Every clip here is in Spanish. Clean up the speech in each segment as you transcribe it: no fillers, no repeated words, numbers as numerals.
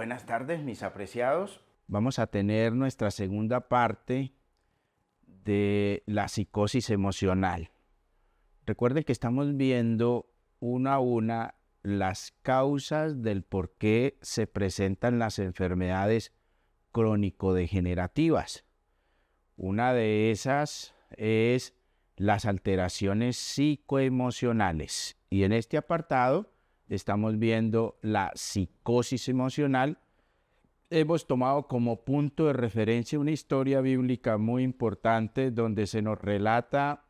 Buenas tardes, mis apreciados. Vamos a tener nuestra segunda parte de la psicosis emocional. Recuerden que estamos viendo una a una las causas del por qué se presentan las enfermedades crónico-degenerativas. Una de esas es las alteraciones psicoemocionales. Y en este apartado estamos viendo la psicosis emocional. Hemos tomado como punto de referencia una historia bíblica muy importante donde se nos relata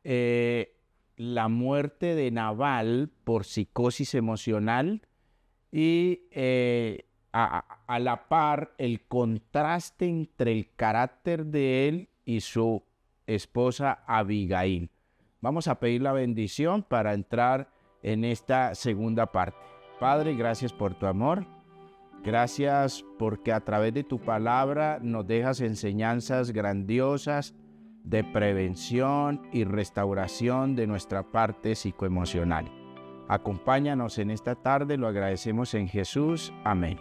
la muerte de Nabal por psicosis emocional y a la par el contraste entre el carácter de él y su esposa Abigail. Vamos a pedir la bendición para entrar en esta segunda parte. Padre, gracias por tu amor. Gracias porque a través de tu palabra nos dejas enseñanzas grandiosas de prevención y restauración de nuestra parte psicoemocional. Acompáñanos en esta tarde, lo agradecemos en Jesús. Amén.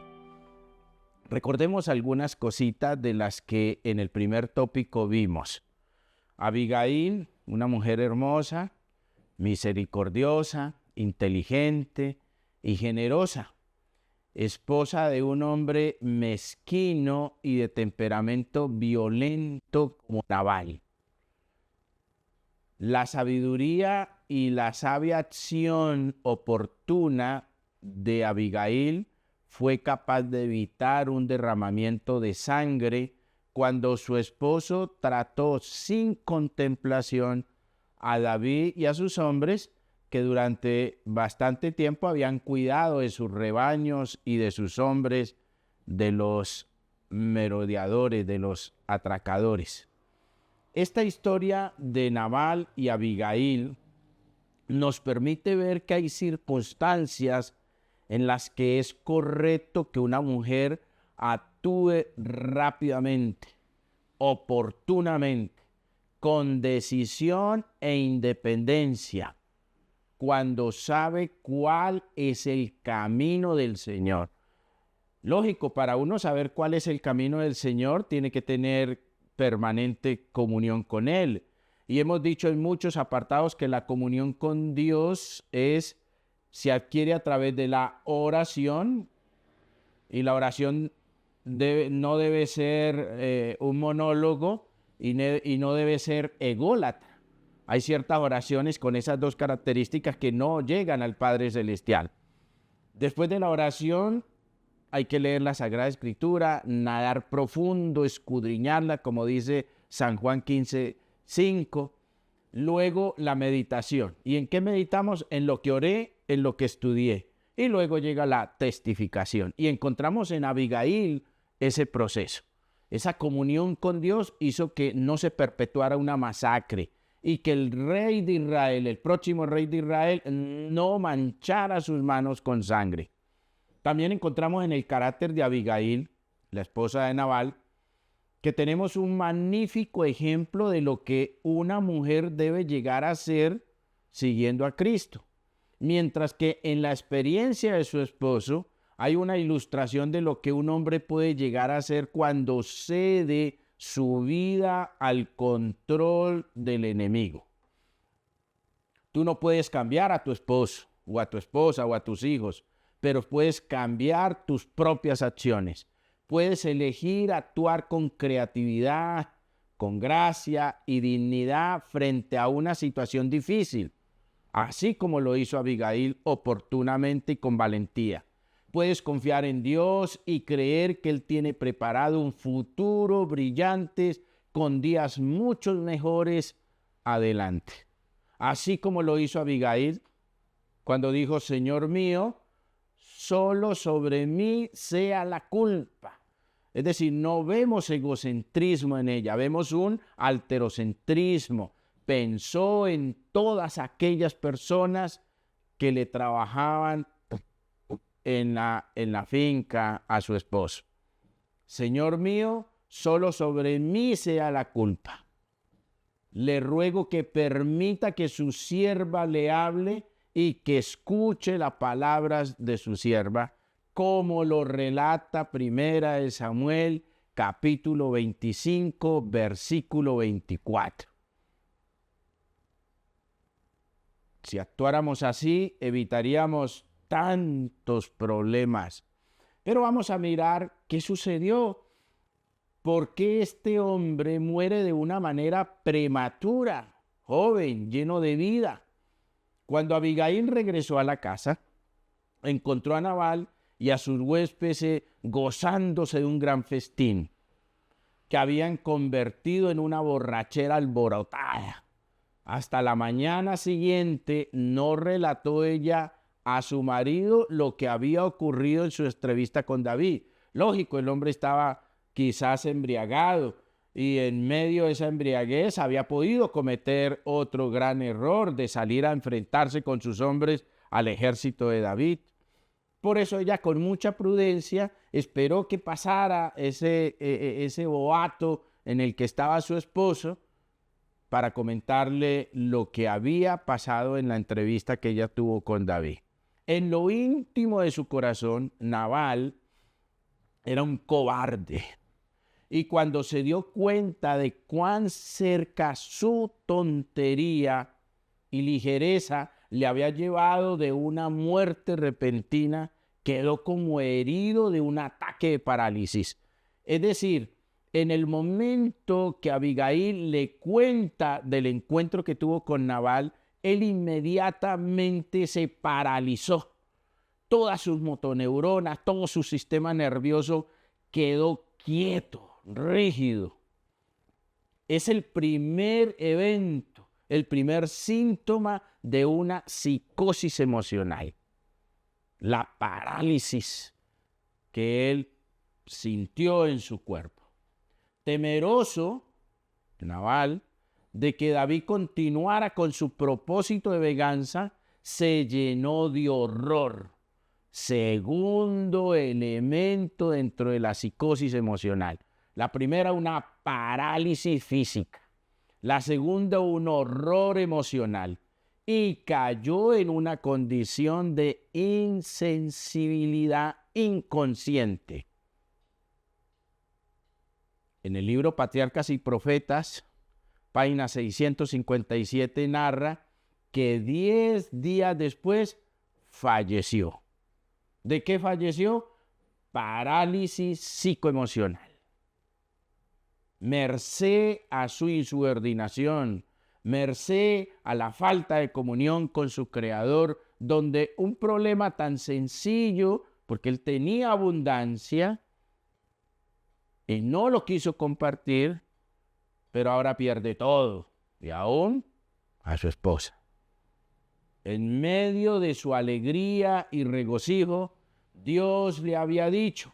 Recordemos algunas cositas de las que en el primer tópico vimos. Abigail, una mujer hermosa, misericordiosa, inteligente y generosa, esposa de un hombre mezquino y de temperamento violento como Nabal. La sabiduría y la sabia acción oportuna de Abigail fue capaz de evitar un derramamiento de sangre cuando su esposo trató sin contemplación a David y a sus hombres que durante bastante tiempo habían cuidado de sus rebaños y de sus hombres, de los merodeadores, de los atracadores. Esta historia de Nabal y Abigail nos permite ver que hay circunstancias en las que es correcto que una mujer actúe rápidamente, oportunamente, con decisión e independencia, cuando sabe cuál es el camino del Señor. Lógico, para uno saber cuál es el camino del Señor, tiene que tener permanente comunión con Él. Y hemos dicho en muchos apartados que la comunión con Dios se adquiere a través de la oración, y la oración no debe ser un monólogo y no debe ser ególatra. Hay ciertas oraciones con esas dos características que no llegan al Padre Celestial. Después de la oración hay que leer la Sagrada Escritura, nadar profundo, escudriñarla, como dice San Juan 15:5. Luego la meditación. ¿Y en qué meditamos? En lo que oré, en lo que estudié. Y luego llega la testificación. Y encontramos en Abigail ese proceso. Esa comunión con Dios hizo que no se perpetuara una masacre y que el rey de Israel, el próximo rey de Israel, no manchara sus manos con sangre. También encontramos en el carácter de Abigail, la esposa de Nabal, que tenemos un magnífico ejemplo de lo que una mujer debe llegar a ser siguiendo a Cristo. Mientras que en la experiencia de su esposo hay una ilustración de lo que un hombre puede llegar a ser cuando cede su vida al control del enemigo. Tú no puedes cambiar a tu esposo o a tu esposa o a tus hijos, pero puedes cambiar tus propias acciones. Puedes elegir actuar con creatividad, con gracia y dignidad frente a una situación difícil, así como lo hizo Abigail oportunamente y con valentía. Puedes confiar en Dios y creer que Él tiene preparado un futuro brillante con días mucho mejores adelante. Así como lo hizo Abigail cuando dijo: Señor mío, solo sobre mí sea la culpa. Es decir, no vemos egocentrismo en ella, vemos un alterocentrismo. Pensó en todas aquellas personas que le trabajaban en la finca a su esposo. Señor mío, solo sobre mí sea la culpa. Le ruego que permita que su sierva le hable y que escuche las palabras de su sierva, como lo relata Primera de Samuel, capítulo 25, versículo 24. Si actuáramos así, evitaríamos tantos problemas. Pero vamos a mirar qué sucedió. ¿Por qué este hombre muere de una manera prematura, joven, lleno de vida? Cuando Abigail regresó a la casa, encontró a Nabal y a sus huéspedes gozándose de un gran festín que habían convertido en una borrachera alborotada. Hasta la mañana siguiente no relató ella a su marido lo que había ocurrido en su entrevista con David. Lógico, el hombre estaba quizás embriagado y en medio de esa embriaguez había podido cometer otro gran error de salir a enfrentarse con sus hombres al ejército de David. Por eso ella con mucha prudencia esperó que pasara ese boato en el que estaba su esposo para comentarle lo que había pasado en la entrevista que ella tuvo con David. En lo íntimo de su corazón, Nabal era un cobarde. Y cuando se dio cuenta de cuán cerca su tontería y ligereza le había llevado de una muerte repentina, quedó como herido de un ataque de parálisis. Es decir, en el momento que Abigail le cuenta del encuentro que tuvo con Nabal, él inmediatamente se paralizó. Todas sus motoneuronas, todo su sistema nervioso quedó quieto, rígido. Es el primer evento, el primer síntoma de una psicosis emocional. La parálisis que él sintió en su cuerpo. Temeroso, Nabal, de que David continuara con su propósito de venganza, se llenó de horror. Segundo elemento dentro de la psicosis emocional. La primera, una parálisis física. La segunda, un horror emocional. Y cayó en una condición de insensibilidad inconsciente. En el libro Patriarcas y Profetas, página 657, narra que 10 días después falleció. ¿De qué falleció? Parálisis psicoemocional. Merced a su insubordinación, merced a la falta de comunión con su Creador, donde un problema tan sencillo, porque él tenía abundancia, y no lo quiso compartir, pero ahora pierde todo, y aún a su esposa. En medio de su alegría y regocijo, Dios le había dicho,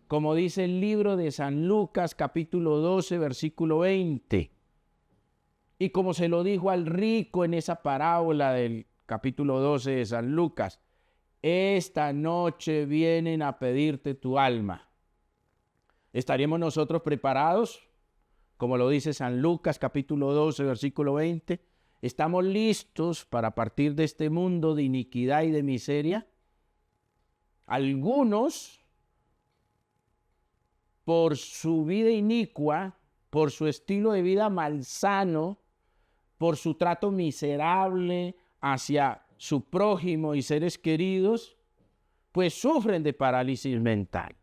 como dice el libro de San Lucas, capítulo 12, versículo 20, y como se lo dijo al rico en esa parábola del capítulo 12 de San Lucas, esta noche vienen a pedirte tu alma. ¿Estaremos nosotros preparados? Como lo dice San Lucas, capítulo 12, versículo 20. ¿Estamos listos para partir de este mundo de iniquidad y de miseria? Algunos, por su vida inicua, por su estilo de vida malsano, por su trato miserable hacia su prójimo y seres queridos, pues sufren de parálisis mental.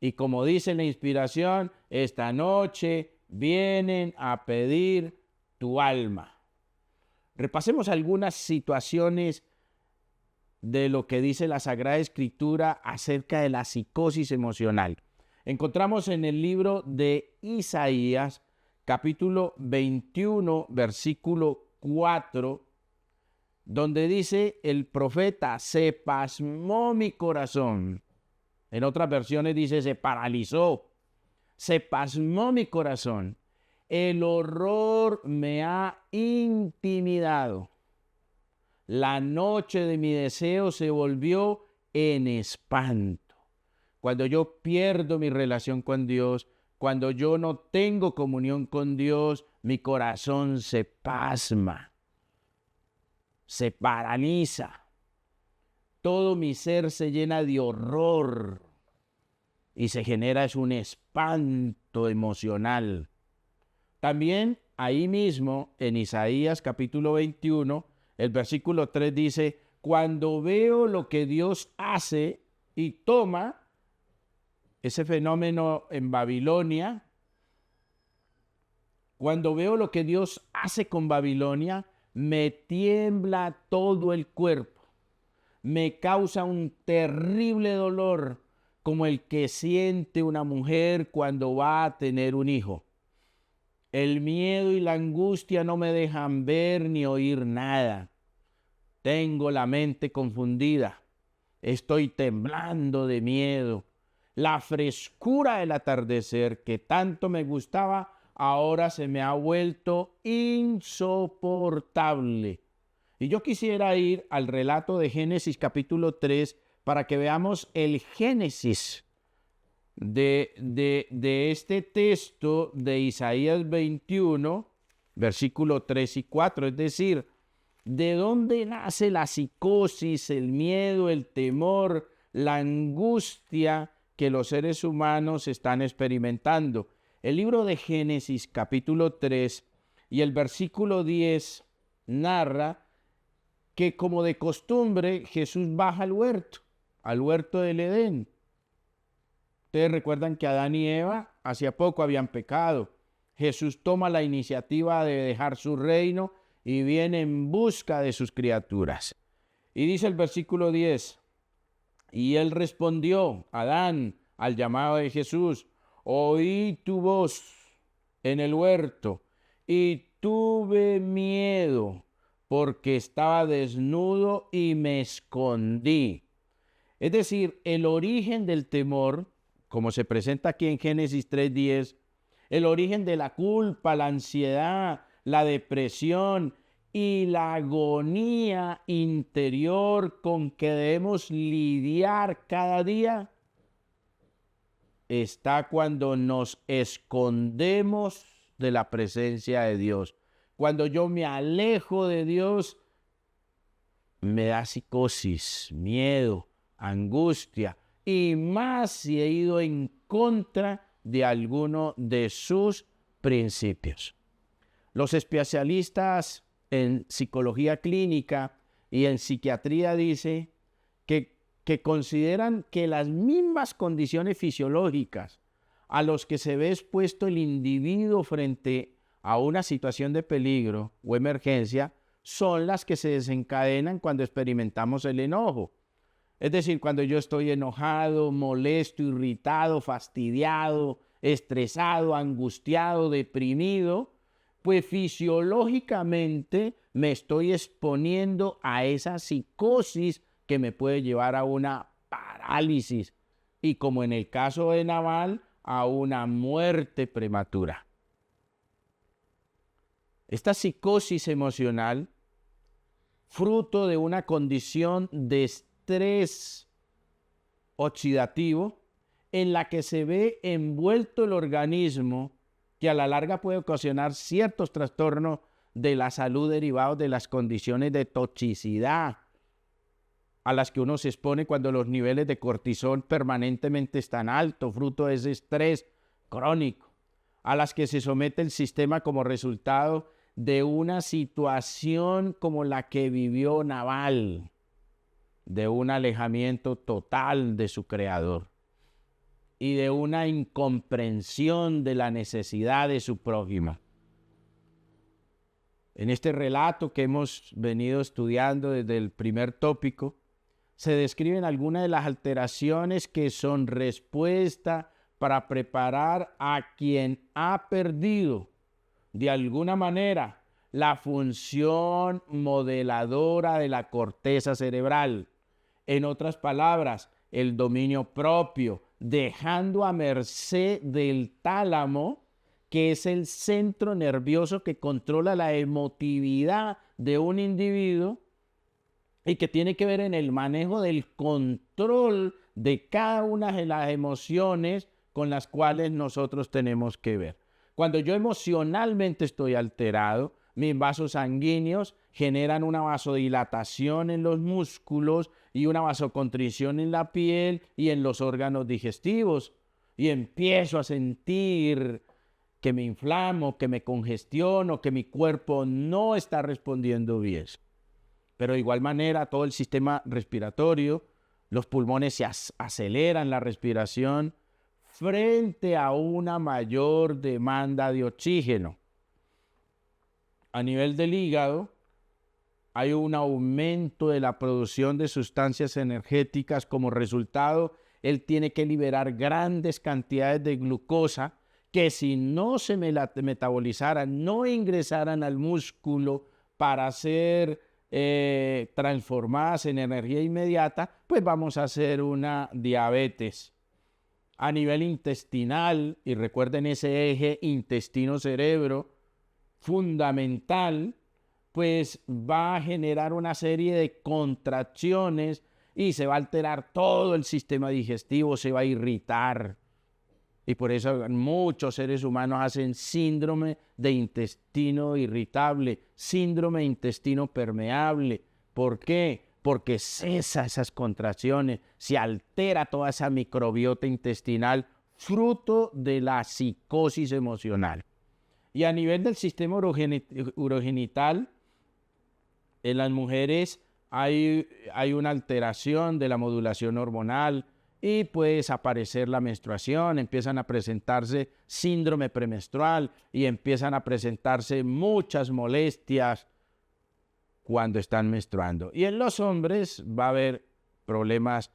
Y como dice la inspiración, esta noche vienen a pedir tu alma. Repasemos algunas situaciones de lo que dice la Sagrada Escritura acerca de la psicosis emocional. Encontramos en el libro de Isaías, capítulo 21, versículo 4, donde dice el profeta, se pasmó mi corazón. En otras versiones dice, se paralizó, se pasmó mi corazón. El horror me ha intimidado. La noche de mi deseo se volvió en espanto. Cuando yo pierdo mi relación con Dios, cuando yo no tengo comunión con Dios, mi corazón se pasma, se paraliza. todo mi ser se llena de horror y se genera es un espanto emocional. También ahí mismo, en Isaías capítulo 21, el versículo 3 dice, cuando veo lo que Dios hace y toma, ese fenómeno en Babilonia, cuando veo lo que Dios hace con Babilonia, me tiembla todo el cuerpo, me causa un terrible dolor como el que siente una mujer cuando va a tener un hijo. El miedo y la angustia no me dejan ver ni oír nada. Tengo la mente confundida. Estoy temblando de miedo. La frescura del atardecer que tanto me gustaba ahora se me ha vuelto insoportable. Y yo quisiera ir al relato de Génesis capítulo 3 para que veamos el génesis de este texto de Isaías 21, versículo 3 y 4. Es decir, ¿de dónde nace la psicosis, el miedo, el temor, la angustia que los seres humanos están experimentando? El libro de Génesis capítulo 3 y el versículo 10 narra que como de costumbre Jesús baja al huerto del Edén. Ustedes recuerdan que Adán y Eva hacía poco habían pecado. Jesús toma la iniciativa de dejar su reino y viene en busca de sus criaturas. Y dice el versículo 10, y él respondió, Adán, al llamado de Jesús, oí tu voz en el huerto y tuve miedo porque estaba desnudo y me escondí. Es decir, el origen del temor, como se presenta aquí en Génesis 3:10, el origen de la culpa, la ansiedad, la depresión y la agonía interior con que debemos lidiar cada día, está cuando nos escondemos de la presencia de Dios. Cuando yo me alejo de Dios, me da psicosis, miedo, angustia, y más si he ido en contra de alguno de sus principios. Los especialistas en psicología clínica y en psiquiatría dicen que consideran que las mismas condiciones fisiológicas a los que se ve expuesto el individuo frente a una situación de peligro o emergencia son las que se desencadenan cuando experimentamos el enojo. Es decir, cuando yo estoy enojado, molesto, irritado, fastidiado, estresado, angustiado, deprimido, pues fisiológicamente me estoy exponiendo a esa psicosis que me puede llevar a una parálisis y, como en el caso de Nabal, a una muerte prematura. Esta psicosis emocional, fruto de una condición de estrés oxidativo en la que se ve envuelto el organismo, que a la larga puede ocasionar ciertos trastornos de la salud derivados de las condiciones de toxicidad a las que uno se expone cuando los niveles de cortisol permanentemente están altos, fruto de ese estrés crónico, a las que se somete el sistema como resultado de una situación como la que vivió Nabal, de un alejamiento total de su creador y de una incomprensión de la necesidad de su prójimo. En este relato que hemos venido estudiando desde el primer tópico, se describen algunas de las alteraciones que son respuesta para preparar a quien ha perdido de alguna manera la función modeladora de la corteza cerebral. En otras palabras, el dominio propio, dejando a merced del tálamo, que es el centro nervioso que controla la emotividad de un individuo y que tiene que ver en el manejo del control de cada una de las emociones con las cuales nosotros tenemos que ver. Cuando yo emocionalmente estoy alterado, mis vasos sanguíneos, generan una vasodilatación en los músculos y una vasoconstricción en la piel y en los órganos digestivos. Y empiezo a sentir que me inflamo, que me congestiono, que mi cuerpo no está respondiendo bien. Pero de igual manera, todo el sistema respiratorio, los pulmones se aceleran la respiración frente a una mayor demanda de oxígeno. A nivel del hígado, hay un aumento de la producción de sustancias energéticas. Como resultado, él tiene que liberar grandes cantidades de glucosa que, si no se metabolizaran, no ingresaran al músculo para ser transformadas en energía inmediata, pues vamos a hacer una diabetes. A nivel intestinal, y recuerden ese eje intestino-cerebro fundamental, pues va a generar una serie de contracciones y se va a alterar todo el sistema digestivo, se va a irritar. Y por eso muchos seres humanos hacen síndrome de intestino irritable, síndrome de intestino permeable. ¿Por qué? Porque cesa esas contracciones, se altera toda esa microbiota intestinal, fruto de la psicosis emocional. Y a nivel del sistema urogenital, en las mujeres hay una alteración de la modulación hormonal y puede desaparecer la menstruación, empiezan a presentarse síndrome premenstrual y empiezan a presentarse muchas molestias cuando están menstruando. Y en los hombres va a haber problemas,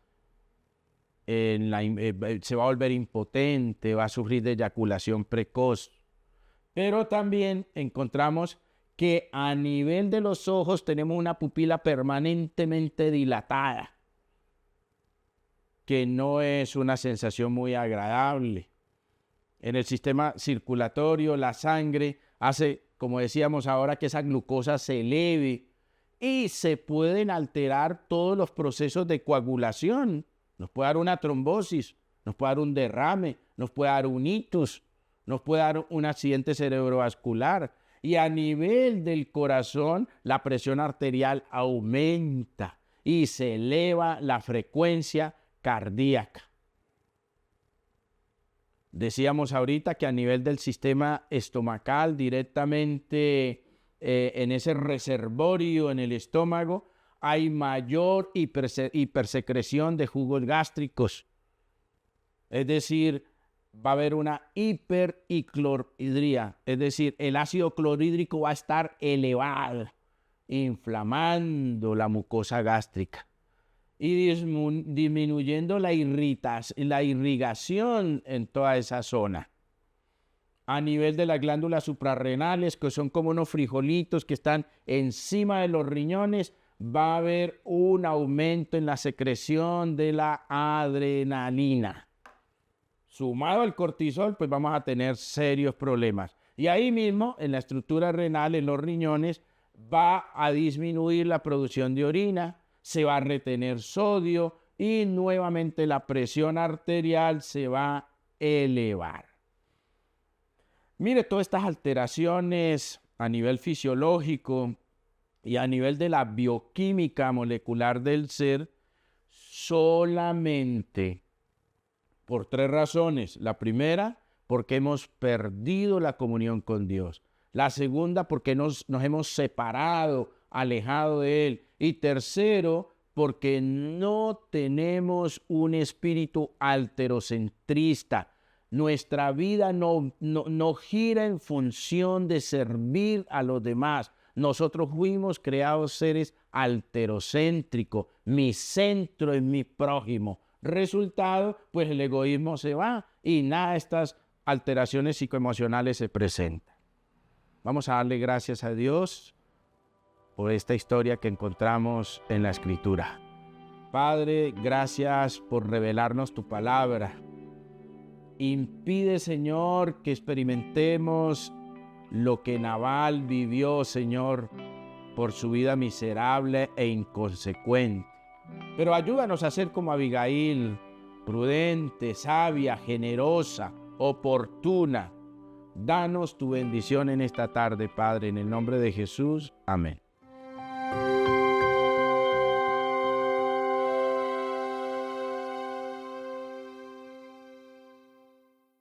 se va a volver impotente, va a sufrir de eyaculación precoz. Pero también encontramos que a nivel de los ojos tenemos una pupila permanentemente dilatada, que no es una sensación muy agradable. En el sistema circulatorio, la sangre hace, como decíamos ahora, que esa glucosa se eleve y se pueden alterar todos los procesos de coagulación. Nos puede dar una trombosis, nos puede dar un derrame, nos puede dar un ictus, nos puede dar un accidente cerebrovascular. Y a nivel del corazón, la presión arterial aumenta y se eleva la frecuencia cardíaca. Decíamos ahorita que a nivel del sistema estomacal, directamente en ese reservorio en el estómago, hay mayor hipersecreción de jugos gástricos. Es decir, va a haber una hipercloridria, es decir, el ácido clorhídrico va a estar elevado, inflamando la mucosa gástrica y disminuyendo la irrigación en toda esa zona. A nivel de las glándulas suprarrenales, que son como unos frijolitos que están encima de los riñones, va a haber un aumento en la secreción de la adrenalina. Sumado al cortisol, pues vamos a tener serios problemas. Y ahí mismo, en la estructura renal, en los riñones, va a disminuir la producción de orina, se va a retener sodio y nuevamente la presión arterial se va a elevar. Mire, todas estas alteraciones a nivel fisiológico y a nivel de la bioquímica molecular del ser, solamente por 3 razones. La primera, porque hemos perdido la comunión con Dios. La segunda, porque nos hemos separado, alejado de Él. Y tercero, porque no tenemos un espíritu alterocentrista. Nuestra vida no gira en función de servir a los demás. Nosotros fuimos creados seres alterocéntricos. Mi centro es mi prójimo. Resultado, pues el egoísmo se va y nada de estas alteraciones psicoemocionales se presentan. Vamos a darle gracias a Dios por esta historia que encontramos en la Escritura. Padre, gracias por revelarnos tu palabra. Impide, Señor, que experimentemos lo que Nabal vivió, Señor, por su vida miserable e inconsecuente. Pero ayúdanos a ser como Abigail, prudente, sabia, generosa, oportuna, Danos tu bendición en esta tarde, Padre, en el nombre de Jesús. Amén.